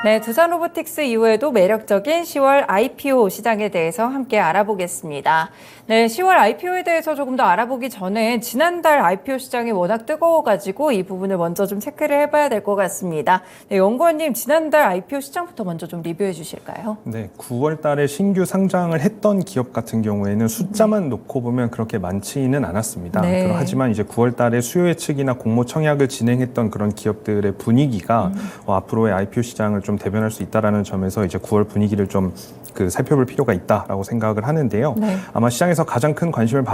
네, 두산 로보틱스 이후에도 매력적인 10월 IPO 시장에 대해서 함께 알아보겠습니다. 네, 10월 IPO에 대해서 조금 더 알아보기 전에 지난달 IPO 시장이 워낙 뜨거워가지고 이 부분을 먼저 좀 체크를 해봐야 될 것 같습니다. 네, 연구원님, 지난달 IPO 시장부터 먼저 좀 리뷰해 주실까요? 네, 9월 달에 신규 상장을 했던 기업 같은 경우에는 숫자만 놓고 보면 그렇게 많지는 않았습니다. 네. 하지만 이제 9월 달에 수요 예측이나 공모 청약을 진행했던 그런 기업들의 분위기가 앞으로의 IPO 시장을 좀 대변할 수 있다라는 점에서 이제 9월 분위기를 좀 살펴볼 필요가 있다라고 생각을 하는데요. 네. 아마 시장에서 가장 큰 관심을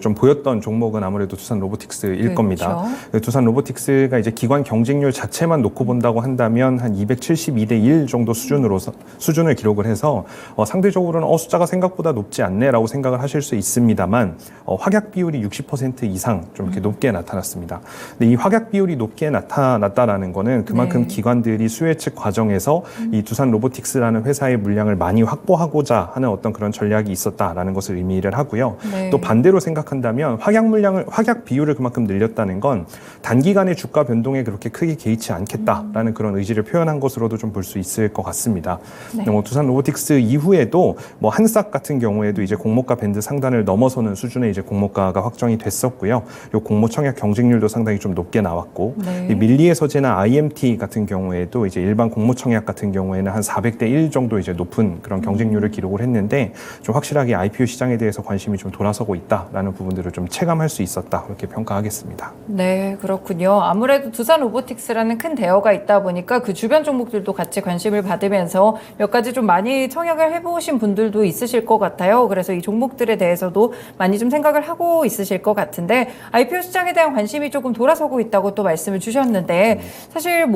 좀 보였던 종목은 아무래도 두산 로보틱스일 겁니다. 그렇죠. 두산 로보틱스가 이제 기관 경쟁률 자체만 놓고 본다고 한다면 한 272대 1 정도 수준을 기록을 해서 상대적으로는 숫자가 생각보다 높지 않네라고 생각을 하실 수 있습니다만 확약 비율이 60% 이상 좀 이렇게 높게 나타났습니다. 근데 이 확약 비율이 높게 나타났다라는 거는 그만큼 네. 기관들이 수요 예측 과정에서 이 두산 로보틱스라는 회사의 물량을 많이 확보하고자 하는 어떤 그런 전략이 있었다라는 것을 의미를 하고요. 네. 또 반대로 생각한다면 확약 비율을 그만큼 늘렸다는 건 단기간의 주가 변동에 그렇게 크게 개의치 않겠다라는 그런 의지를 표현한 것으로도 좀 볼 수 있을 것 같습니다. 네. 두산 로보틱스 이후에도 한싹 같은 경우에도 이제 공모가 밴드 상단을 넘어서는 수준의 이제 공모가가 확정이 됐었고요. 요 공모 청약 경쟁률도 상당히 좀 높게 나왔고, 네. 이 밀리의 서재나 IMT 같은 경우에도 이제 일반 공모 청약 같은 경우에는 한 400대 1 정도 이제 높은 그런 경쟁률을 기록을 했는데 좀 확실하게 IPO 시장에 대해서 관심이 좀 돌아서고 있다라는 부분들을 좀 체감할 수 있었다 그렇게 평가하겠습니다. 네, 그렇군요. 아무래도 두산 로보틱스라는 큰 대어가 있다 보니까 그 주변 종목들도 같이 관심을 받으면서 몇 가지 좀 많이 청약을 해보신 분들도 있으실 것 같아요. 그래서 이 종목들에 대해서도 많이 좀 생각을 하고 있으실 것 같은데 IPO 시장에 대한 관심이 조금 돌아서고 있다고 또 말씀을 주셨는데 사실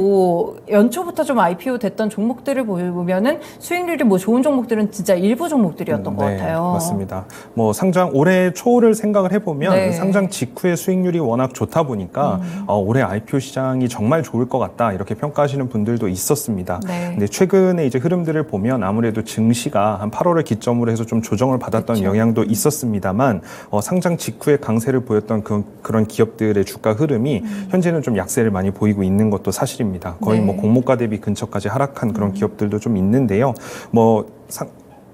연초부터 좀 IPO 됐던 종목들을 보면은 수익률이 좋은 종목들은 진짜 일부 종목들이었던 것 같아요. 맞습니다. 상장 올해 초를 생각을 해보면 네. 상장 직후의 수익률이 워낙 좋다 보니까 올해 IPO 시장이 정말 좋을 것 같다 이렇게 평가하시는 분들도 있었습니다. 네. 근데 최근에 이제 흐름들을 보면 아무래도 증시가 한 8월을 기점으로 해서 좀 조정을 받았던 그렇죠. 영향도 있었습니다만 상장 직후에 강세를 보였던 그런 기업들의 주가 흐름이 현재는 좀 약세를 많이 보이고 있는 것도 사실입니다. 거의 네. 공모가 대비 근처까지 하락한 그런 기업들도 좀 있는데요.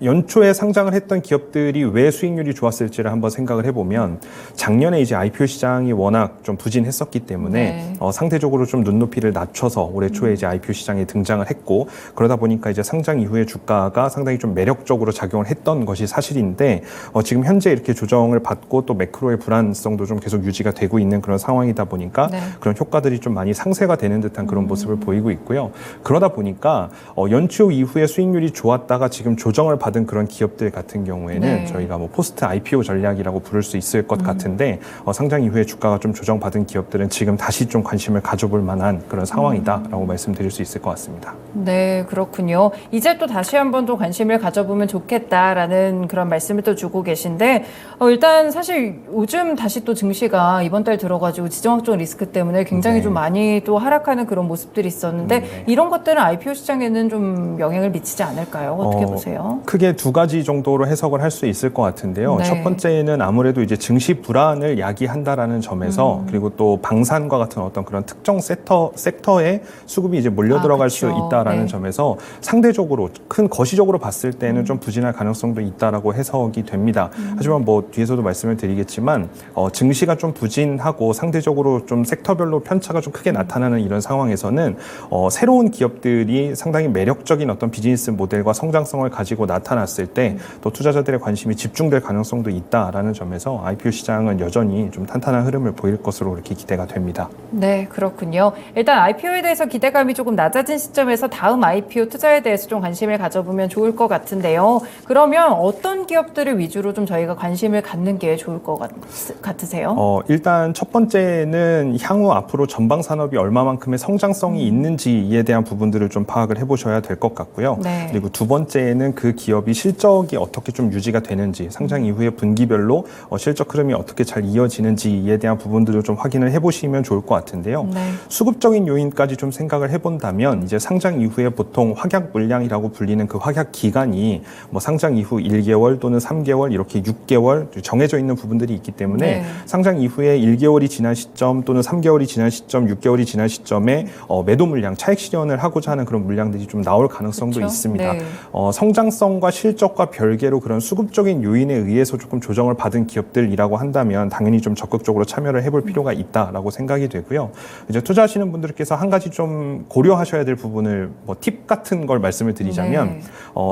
연초에 상장을 했던 기업들이 왜 수익률이 좋았을지를 한번 생각을 해보면 작년에 이제 IPO 시장이 워낙 좀 부진했었기 때문에 네. 상대적으로 좀 눈높이를 낮춰서 올해 초에 이제 IPO 시장에 등장을 했고 그러다 보니까 이제 상장 이후에 주가가 상당히 좀 매력적으로 작용을 했던 것이 사실인데 지금 현재 이렇게 조정을 받고 또 매크로의 불안성도 좀 계속 유지가 되고 있는 그런 상황이다 보니까 네. 그런 효과들이 좀 많이 상쇄가 되는 듯한 그런 모습을 보이고 있고요. 그러다 보니까 연초 이후에 수익률이 좋았다가 지금 조정을 받은 그런 기업들 같은 경우에는 네. 저희가 포스트 IPO 전략이라고 부를 수 있을 것 같은데 상장 이후에 주가가 좀 조정받은 기업들은 지금 다시 좀 관심을 가져볼 만한 그런 상황이다라고 말씀드릴 수 있을 것 같습니다. 네, 그렇군요. 이제 또 다시 한번 또 관심을 가져보면 좋겠다라는 그런 말씀을 또 주고 계신데 일단 사실 요즘 다시 또 증시가 이번 달 들어가지고 지정학적 리스크 때문에 굉장히 네. 좀 많이 또 하락하는 그런 모습들이 있었는데 네. 이런 것들은 IPO 시장에는 좀 영향을 미치지 않을까요? 어떻게 보세요? 크게 두 가지 정도로 해석을 할 수 있을 것 같은데요. 네. 첫 번째는 아무래도 이제 증시 불안을 야기한다라는 점에서 그리고 또 방산과 같은 어떤 그런 특정 섹터에 수급이 이제 몰려 들어갈 수 그렇죠. 있다라는 네. 점에서 상대적으로 거시적으로 봤을 때는 좀 부진할 가능성도 있다라고 해석이 됩니다. 하지만 뒤에서도 말씀을 드리겠지만 증시가 좀 부진하고 상대적으로 좀 섹터별로 편차가 좀 크게 나타나는 이런 상황에서는 새로운 기업들이 상당히 매력적인 어떤 비즈니스 모델과 성장성을 가지고 나타났을 때 또 투자자들의 관심이 집중될 가능성도 있다라는 점에서 IPO 시장은 여전히 좀 탄탄한 흐름을 보일 것으로 이렇게 기대가 됩니다. 네, 그렇군요. 일단 IPO에 대해서 기대감이 조금 낮아진 시점에서 다음 IPO 투자에 대해서 좀 관심을 가져보면 좋을 것 같은데요. 그러면 어떤 기업들을 위주로 좀 저희가 관심을 갖는 게 좋을 것 같으세요? 일단 첫 번째는 향후 앞으로 전방 산업이 얼마만큼의 성장성이 있는지에 대한 부분들을 좀 파악을 해보셔야 될 것 같고요. 네. 그리고 두 번째는 그 기업 기업이 실적이 어떻게 좀 유지가 되는지, 상장 이후에 분기별로 실적 흐름이 어떻게 잘 이어지는지에 대한 부분들을 좀 확인을 해보시면 좋을 것 같은데요. 네. 수급적인 요인까지 좀 생각을 해본다면 이제 상장 이후에 보통 확약 물량이라고 불리는 그 확약 기간이 뭐 상장 이후 1개월 또는 3개월 이렇게 6개월 정해져 있는 부분들이 있기 때문에 네. 상장 이후에 1개월이 지난 시점 또는 3개월이 지난 시점, 6개월이 지난 시점에 매도 물량, 차익 실현을 하고자 하는 그런 물량들이 좀 나올 가능성도 그렇죠? 있습니다. 네. 성장성과 실적과 별개로 그런 수급적인 요인에 의해서 조금 조정을 받은 기업들이라고 한다면 당연히 좀 적극적으로 참여를 해볼 필요가 있다라고 생각이 되고요. 이제 투자하시는 분들께서 한 가지 좀 고려하셔야 될 부분을 뭐 팁 같은 걸 말씀을 드리자면 네.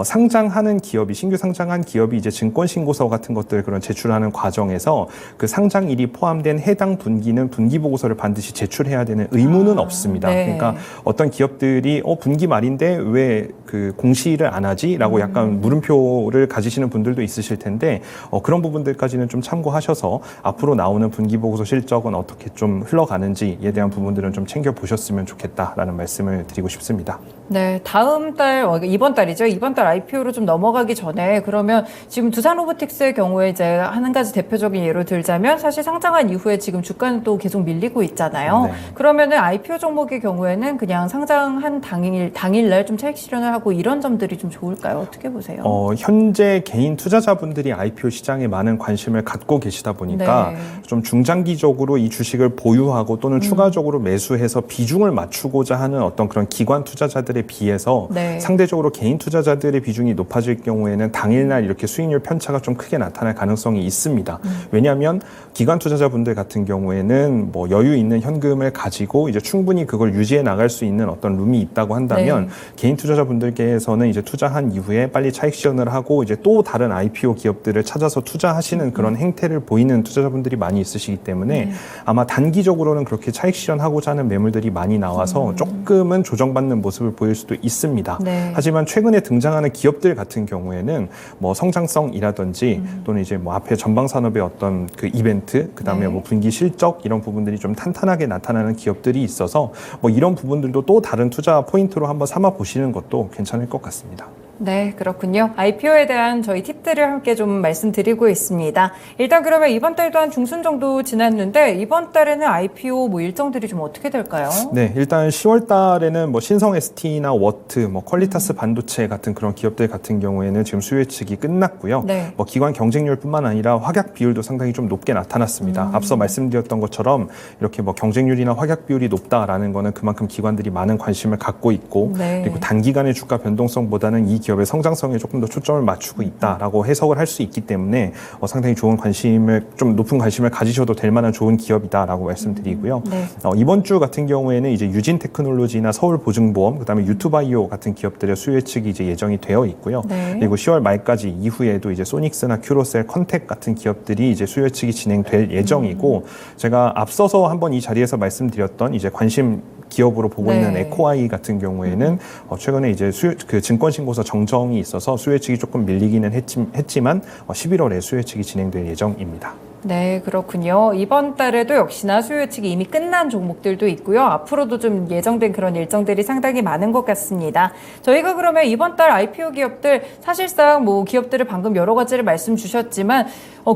상장하는 기업이 신규 상장한 기업이 이제 증권 신고서 같은 것들 그런 제출하는 과정에서 그 상장일이 포함된 해당 분기는 분기 보고서를 반드시 제출해야 되는 의무는 없습니다. 네. 그러니까 어떤 기업들이 분기 말인데 왜 그 공시를 안 하지?라고 약간 물음표를 가지시는 분들도 있으실 텐데 그런 부분들까지는 좀 참고하셔서 앞으로 나오는 분기 보고서 실적은 어떻게 좀 흘러가는지에 대한 부분들은 좀 챙겨 보셨으면 좋겠다라는 말씀을 드리고 싶습니다. 네, 다음 달, 이번 달이죠. 이번 달 IPO로 좀 넘어가기 전에 그러면 지금 두산로보틱스의 경우에 이제 한 가지 대표적인 예로 들자면 사실 상장한 이후에 지금 주가는 또 계속 밀리고 있잖아요. 네. 그러면은 IPO 종목의 경우에는 그냥 상장한 당일날 좀 차익 실현을 하고 이런 점들이 좀 좋을까요? 어떻게 보세요? 현재 개인 투자자분들이 IPO 시장에 많은 관심을 갖고 계시다 보니까 네. 좀 중장기적으로 이 주식을 보유하고 또는 추가적으로 매수해서 비중을 맞추고자 하는 어떤 그런 기관 투자자들에 비해서 네. 상대적으로 개인 투자자들의 비중이 높아질 경우에는 당일날 이렇게 수익률 편차가 좀 크게 나타날 가능성이 있습니다. 왜냐하면 기관 투자자분들 같은 경우에는 뭐 여유 있는 현금을 가지고 이제 충분히 그걸 유지해 나갈 수 있는 어떤 룸이 있다고 한다면 네. 개인 투자자분들께서는 이제 투자한 이후에 빨리 차익 실현을 하고 이제 또 다른 IPO 기업들을 찾아서 투자하시는 그런 행태를 보이는 투자자분들이 많이 있으시기 때문에 아마 단기적으로는 그렇게 차익 실현하고자 하는 매물들이 많이 나와서 조금은 조정받는 모습을 보일 수도 있습니다. 네. 하지만 최근에 등장하는 기업들 같은 경우에는 뭐 성장성이라든지 또는 이제 뭐 앞에 전방 산업의 어떤 그 이벤트, 그다음에 네. 뭐 분기 실적 이런 부분들이 좀 탄탄하게 나타나는 기업들이 있어서 뭐 이런 부분들도 또 다른 투자 포인트로 한번 삼아 보시는 것도 괜찮을 것 같습니다. 네, 그렇군요. IPO에 대한 저희 팁들을 함께 좀 말씀드리고 있습니다. 일단 그러면 이번 달도 한 중순 정도 지났는데 이번 달에는 IPO 뭐 일정들이 좀 어떻게 될까요? 네, 일단 10월 달에는 뭐 신성 ST나 워트, 뭐 퀄리타스 반도체 같은 그런 기업들 같은 경우에는 지금 수요 예측이 끝났고요. 네. 뭐 기관 경쟁률뿐만 아니라 확약 비율도 상당히 좀 높게 나타났습니다. 앞서 말씀드렸던 것처럼 이렇게 뭐 경쟁률이나 확약 비율이 높다라는 거는 그만큼 기관들이 많은 관심을 갖고 있고 네. 그리고 단기간의 주가 변동성보다는 이 기업의 성장성에 조금 더 초점을 맞추고 있다라고 해석을 할 수 있기 때문에 상당히 좋은 관심을 좀 높은 관심을 가지셔도 될 만한 좋은 기업이다라고 말씀드리고요. 네. 이번 주 같은 경우에는 이제 유진 테크놀로지나 서울 보증보험, 그다음에 유투바이오 같은 기업들의 수요 예측이 이제 예정이 되어 있고요. 네. 그리고 10월 말까지 이후에도 이제 소닉스나 큐로셀, 컨택 같은 기업들이 이제 수요 예측이 진행될 예정이고 제가 앞서서 한번 이 자리에서 말씀드렸던 이제 관심 기업으로 보고 네. 있는 에코아이 같은 경우에는 최근에 이제 그 증권 신고서 정정이 있어서 수요 예측이 조금 밀리기는 했지만 11월에 수요 예측이 진행될 예정입니다. 네, 그렇군요. 이번 달에도 역시나 수요 예측이 이미 끝난 종목들도 있고요. 앞으로도 좀 예정된 그런 일정들이 상당히 많은 것 같습니다. 저희가 그러면 이번 달 IPO 기업들 사실상 뭐 기업들을 방금 여러 가지를 말씀 주셨지만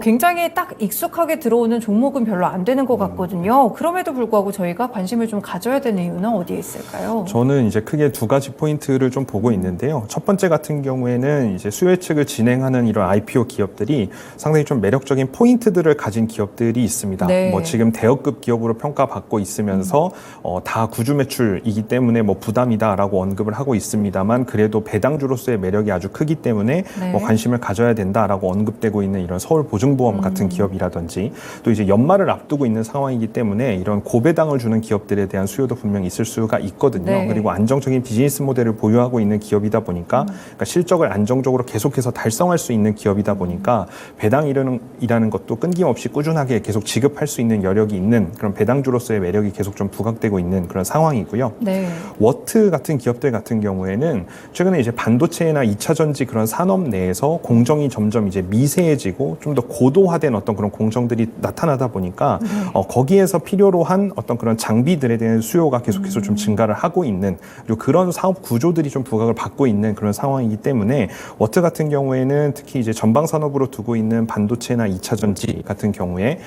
굉장히 딱 익숙하게 들어오는 종목은 별로 안 되는 것 같거든요. 그럼에도 불구하고 저희가 관심을 좀 가져야 되는 이유는 어디에 있을까요? 저는 이제 크게 두 가지 포인트를 좀 보고 있는데요. 첫 번째 같은 경우에는 이제 수요 예측을 진행하는 이런 IPO 기업들이 상당히 좀 매력적인 포인트들을 가진 기업들이 있습니다. 네. 뭐 지금 대여급 기업으로 평가받고 있으면서 다 구주 매출이기 때문에 뭐 부담이다라고 언급을 하고 있습니다만 그래도 배당주로서의 매력이 아주 크기 때문에 네. 뭐 관심을 가져야 된다라고 언급되고 있는 이런 서울 보증보험 같은 기업이라든지 또 이제 연말을 앞두고 있는 상황이기 때문에 이런 고배당을 주는 기업들에 대한 수요도 분명히 있을 수가 있거든요. 네. 그리고 안정적인 비즈니스 모델을 보유하고 있는 기업이다 보니까 그러니까 실적을 안정적으로 계속해서 달성할 수 있는 기업이다 보니까 배당이라는 것도 끈기와 빠짐없이 꾸준하게 계속 지급할 수 있는 여력이 있는 그런 배당주로서의 매력이 계속 좀 부각되고 있는 그런 상황이고요. 네. 워트 같은 기업들 같은 경우에는 최근에 이제 반도체나 2차 전지 그런 산업 내에서 공정이 점점 이제 미세해지고 좀 더 고도화된 어떤 그런 공정들이 나타나다 보니까 거기에서 필요로 한 어떤 그런 장비들에 대한 수요가 계속해서 좀 증가를 하고 있는, 그리고 그런 사업 구조들이 좀 부각을 받고 있는 그런 상황이기 때문에 워트 같은 경우에는 특히 이제 전방 산업으로 두고 있는 반도체나 2차 전지 같은 경우에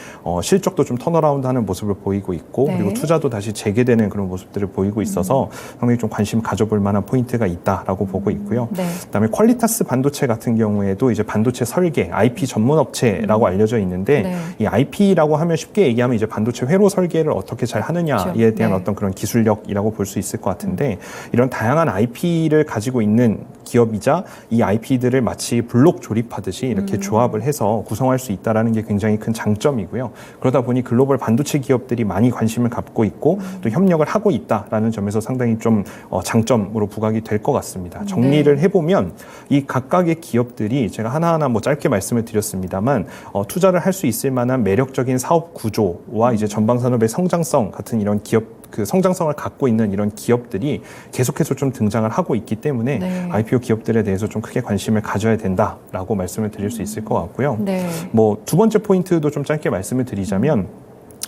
실적도 좀 턴어라운드하는 모습을 보이고 있고, 네. 그리고 투자도 다시 재개되는 그런 모습들을 보이고 있어서 상당히 좀 관심 가져볼 만한 포인트가 있다라고 보고 있고요. 네. 그다음에 퀄리타스 반도체 같은 경우에도 이제 반도체 설계, IP 전문 업체라고 알려져 있는데 네. 이 IP라고 하면 쉽게 얘기하면 이제 반도체 회로 설계를 어떻게 잘 하느냐에 그렇죠. 대한 네. 어떤 그런 기술력이라고 볼 수 있을 것 같은데, 이런 다양한 IP를 가지고 있는 기업이자 이 IP들을 마치 블록 조립하듯이 이렇게 조합을 해서 구성할 수 있다는 게 굉장히 큰 장점이고요. 그러다 보니 글로벌 반도체 기업들이 많이 관심을 갖고 있고 또 협력을 하고 있다라는 점에서 상당히 좀 장점으로 부각이 될 것 같습니다. 정리를 해보면 이 각각의 기업들이 제가 하나하나 뭐 짧게 말씀을 드렸습니다만 투자를 할 수 있을 만한 매력적인 사업 구조와 이제 전방 산업의 성장성 같은 이런 기업, 그 성장성을 갖고 있는 이런 기업들이 계속해서 좀 등장을 하고 있기 때문에 네. IPO 기업들에 대해서 좀 크게 관심을 가져야 된다라고 말씀을 드릴 수 있을 것 같고요. 네. 뭐 두 번째 포인트도 좀 짧게 말씀을 드리자면,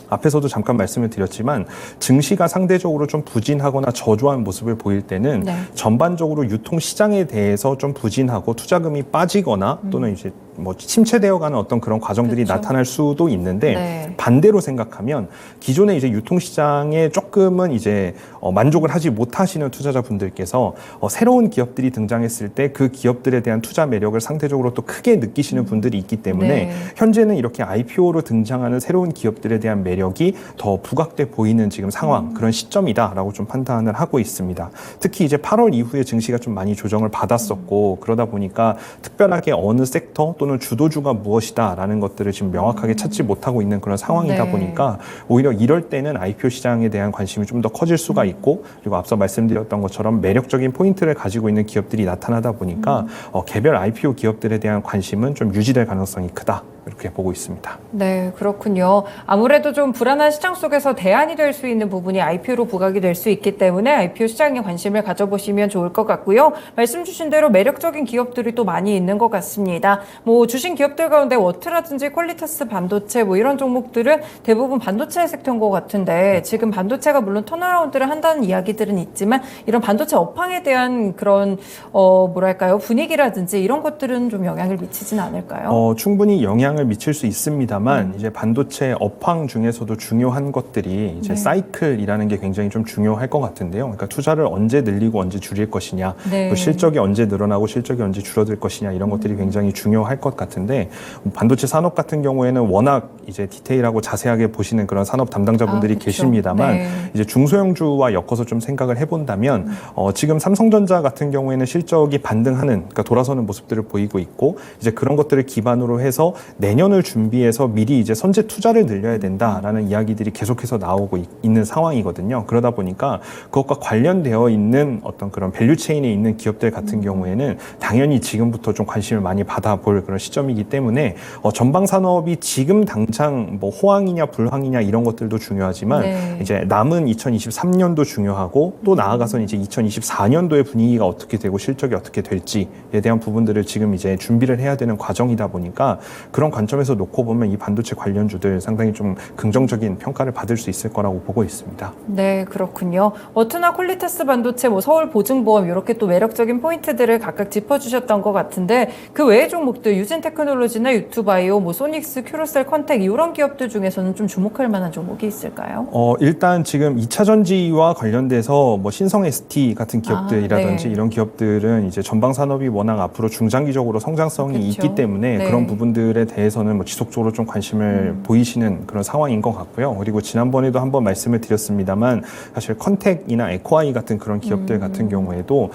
앞에서도 잠깐 말씀을 드렸지만 증시가 상대적으로 좀 부진하거나 저조한 모습을 보일 때는 네. 전반적으로 유통 시장에 대해서 좀 부진하고 투자금이 빠지거나 또는 이제 뭐 침체되어가는 어떤 그런 과정들이 그렇죠. 나타날 수도 있는데, 네. 반대로 생각하면 기존의 이제 유통 시장에 조금은 이제 만족을 하지 못하시는 투자자분들께서 새로운 기업들이 등장했을 때 그 기업들에 대한 투자 매력을 상대적으로 또 크게 느끼시는 분들이 있기 때문에 네. 현재는 이렇게 IPO로 등장하는 새로운 기업들에 대한 매력이 더 부각돼 보이는 지금 상황, 그런 시점이다라고 좀 판단을 하고 있습니다. 특히 이제 8월 이후에 증시가 좀 많이 조정을 받았었고, 그러다 보니까 특별하게 어느 섹터 또는 주도주가 무엇이다라는 것들을 지금 명확하게 찾지 못하고 있는 그런 상황이다 네. 보니까 오히려 이럴 때는 IPO 시장에 대한 관심이 좀 더 커질 수가 있고, 그리고 앞서 말씀드렸던 것처럼 매력적인 포인트를 가지고 있는 기업들이 나타나다 보니까 개별 IPO 기업들에 대한 관심은 좀 유지될 가능성이 크다, 이렇게 보고 있습니다. 네, 그렇군요. 아무래도 좀 불안한 시장 속에서 대안이 될 수 있는 부분이 IPO로 부각이 될 수 있기 때문에 IPO 시장에 관심을 가져보시면 좋을 것 같고요. 말씀 주신 대로 매력적인 기업들이 또 많이 있는 것 같습니다. 뭐 주신 기업들 가운데 워트라든지 퀄리타스 반도체 뭐 이런 종목들은 대부분 반도체 섹터인 것 같은데, 지금 반도체가 물론 턴어라운드를 한다는 이야기들은 있지만 이런 반도체 업황에 대한 그런 뭐랄까요, 분위기라든지 이런 것들은 좀 영향을 미치진 않을까요? 충분히 영향을 미칠 수 있습니다만 이제 반도체 업황 중에서도 중요한 것들이 이제 네. 사이클이라는 게 굉장히 좀 중요할 것 같은데요. 그러니까 투자를 언제 늘리고 언제 줄일 것이냐, 네. 또 실적이 언제 늘어나고 실적이 언제 줄어들 것이냐, 이런 것들이 굉장히 중요할 것 같은데, 반도체 산업 같은 경우에는 워낙 이제 디테일하고 자세하게 보시는 그런 산업 담당자분들이 그렇죠. 계십니다만 네. 이제 중소형주와 엮어서 좀 생각을 해본다면 지금 삼성전자 같은 경우에는 실적이 반등하는, 그러니까 돌아서는 모습들을 보이고 있고, 이제 그런 것들을 기반으로 해서 내년을 준비해서 미리 이제 선제 투자를 늘려야 된다라는 이야기들이 계속해서 나오고 있는 상황이거든요. 그러다 보니까 그것과 관련되어 있는 어떤 그런 밸류체인에 있는 기업들 같은 경우에는 당연히 지금부터 좀 관심을 많이 받아볼 그런 시점이기 때문에 전방 산업이 지금 당장 뭐 호황이냐 불황이냐 이런 것들도 중요하지만 네. 이제 남은 2023년도 중요하고, 또 나아가서는 이제 2024년도의 분위기가 어떻게 되고 실적이 어떻게 될지에 대한 부분들을 지금 이제 준비를 해야 되는 과정이다 보니까, 그런 관점에서 놓고 보면 이 반도체 관련주들 상당히 좀 긍정적인 평가를 받을 수 있을 거라고 보고 있습니다. 네, 그렇군요. 워트나 퀄리타스 반도체, 뭐 서울 보증보험 이렇게 또 매력적인 포인트들을 각각 짚어주셨던 것 같은데, 그 외의 종목들 유진 테크놀로지나 유투바이오, 뭐 소닉스, 큐로셀, 컨텍 이런 기업들 중에서는 좀 주목할 만한 종목이 있을까요? 일단 지금 2차 전지와 관련돼서 뭐 신성 ST 같은 기업들이라든지 네. 이런 기업들은 이제 전방 산업이 워낙 앞으로 중장기적으로 성장성이 그렇죠. 있기 때문에 네. 그런 부분들에 대해서는 뭐 지속적으로 좀 관심을 보이시는 그런 상황인 것 같고요. 그리고 지난번에도 한번 말씀을 드렸습니다만 사실 컨택이나 에코아이 같은 그런 기업들 같은 경우에도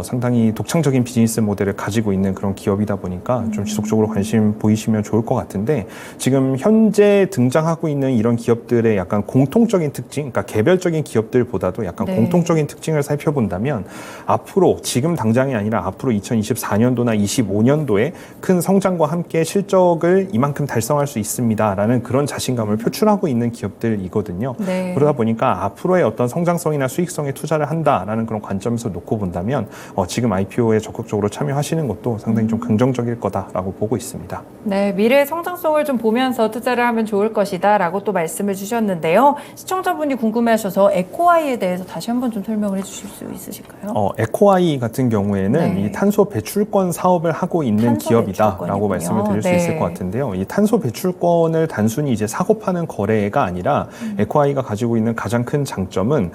상당히 독창적인 비즈니스 모델을 가지고 있는 그런 기업이다 보니까 좀 지속적으로 관심 보이시면 좋을 것 같은데, 지금 현재 등장하고 있는 이런 기업들의 약간 공통적인 특징, 그러니까 개별적인 기업들보다도 약간 네. 공통적인 특징을 살펴본다면, 앞으로 지금 당장이 아니라 앞으로 2024년도나 25년도에 큰 성장과 함께 실적을 목표를 이만큼 달성할 수 있습니다라는 그런 자신감을 표출하고 있는 기업들이거든요. 네. 그러다 보니까 앞으로의 어떤 성장성이나 수익성에 투자를 한다라는 그런 관점에서 놓고 본다면 지금 IPO에 적극적으로 참여하시는 것도 상당히 좀 긍정적일 거다라고 보고 있습니다. 네, 미래의 성장성을 좀 보면서 투자를 하면 좋을 것이다 라고 또 말씀을 주셨는데요. 시청자분이 궁금해하셔서 에코아이에 대해서 다시 한번 좀 설명을 해주실 수 있으실까요? 에코아이 같은 경우에는 네. 이 탄소 배출권 사업을 하고 있는 탄소 기업이다라고 배출권이군요. 말씀을 드릴 수 네. 있을 것 같은데요. 이 탄소 배출권을 단순히 이제 사고 파는 거래가 아니라 에코아이가 가지고 있는 가장 큰 장점은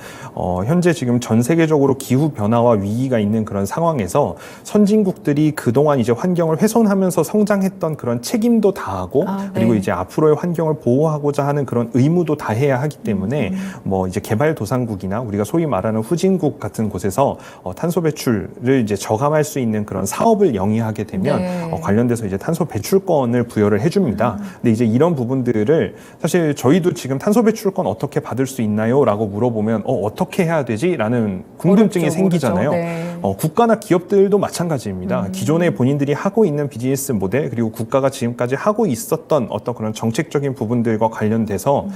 현재 지금 전 세계적으로 기후 변화와 위기가 있는 그런 상황에서 선진국들이 그동안 이제 환경을 훼손하면서 성장했던 그런 책임도 다하고 네. 그리고 이제 앞으로의 환경을 보호하고자 하는 그런 의무도 다해야 하기 때문에 뭐 이제 개발도상국이나 우리가 소위 말하는 후진국 같은 곳에서 탄소 배출을 이제 저감할 수 있는 그런 사업을 영위하게 되면 네. 관련돼서 이제 탄소 배출권을 부여를 해줍니다. 근데 이제 이런 부분들을 사실 저희도 지금 탄소 배출권 어떻게 받을 수 있나요?라고 물어보면 어떻게 해야 되지?라는 궁금증이 어렵죠, 생기잖아요. 네. 국가나 기업들도 마찬가지입니다. 기존에 본인들이 하고 있는 비즈니스 모델 그리고 국가가 지금까지 하고 있었던 어떤 그런 정책적인 부분들과 관련돼서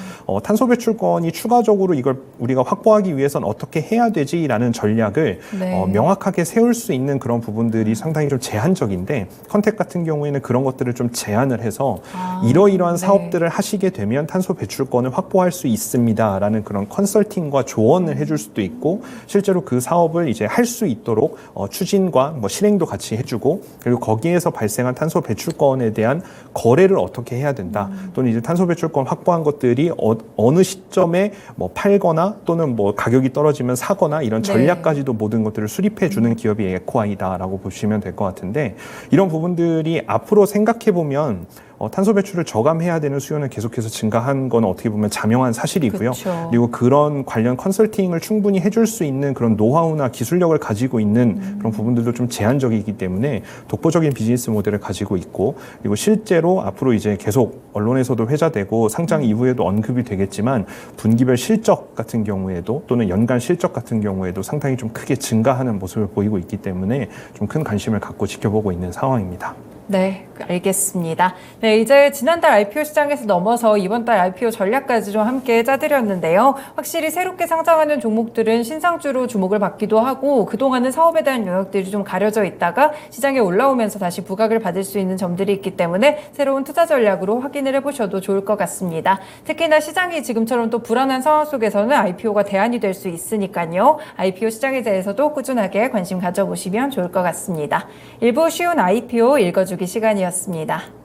탄소 배출권이 추가적으로 이걸 우리가 확보하기 위해서는 어떻게 해야 되지라는 전략을 네. 명확하게 세울 수 있는 그런 부분들이 상당히 좀 제한적인데 컨택 같은 경우에는 그런 것들을 좀 제한을 해서 이러이러한 네. 사업들을 하시게 되면 탄소 배출권을 확보할 수 있습니다라는 그런 컨설팅과 조언을 해줄 수도 있고 실제로 그 사업을 이제 할 수 있도록 추진과 뭐 실행도 같이 해주고 그리고 거기에서 발생한 탄소 배출권에 대한 거래를 어떻게 해야 된다 또는 이제 탄소 배출권 확보한 것들이 어느 시점에 뭐 팔거나 또는 뭐 가격이 떨어지면 사거나 이런 전략까지도 모든 것들을 수립해 주는 기업이 에코아이다라고 보시면 될 것 같은데 이런 부분들이 앞으로 생각해 보면 탄소 배출을 저감해야 되는 수요는 계속해서 증가한 건 어떻게 보면 자명한 사실이고요. 그쵸. 그리고 그런 관련 컨설팅을 충분히 해줄 수 있는 그런 노하우나 기술력을 가지고 있는 그런 부분들도 좀 제한적이기 때문에 독보적인 비즈니스 모델을 가지고 있고 그리고 실제로 앞으로 이제 계속 언론에서도 회자되고 상장 이후에도 언급이 되겠지만 분기별 실적 같은 경우에도 또는 연간 실적 같은 경우에도 상당히 좀 크게 증가하는 모습을 보이고 있기 때문에 좀 큰 관심을 갖고 지켜보고 있는 상황입니다. 네, 알겠습니다. 네, 이제 지난달 IPO 시장에서 넘어서 이번 달 IPO 전략까지 좀 함께 짜드렸는데요. 확실히 새롭게 상장하는 종목들은 신상주로 주목을 받기도 하고 그동안은 사업에 대한 영역들이 좀 가려져 있다가 시장에 올라오면서 다시 부각을 받을 수 있는 점들이 있기 때문에 새로운 투자 전략으로 확인을 해보셔도 좋을 것 같습니다. 특히나 시장이 지금처럼 또 불안한 상황 속에서는 IPO가 대안이 될 수 있으니까요. IPO 시장에 대해서도 꾸준하게 관심 가져보시면 좋을 것 같습니다. 일부 쉬운 IPO 읽어주기 시간이었습니다.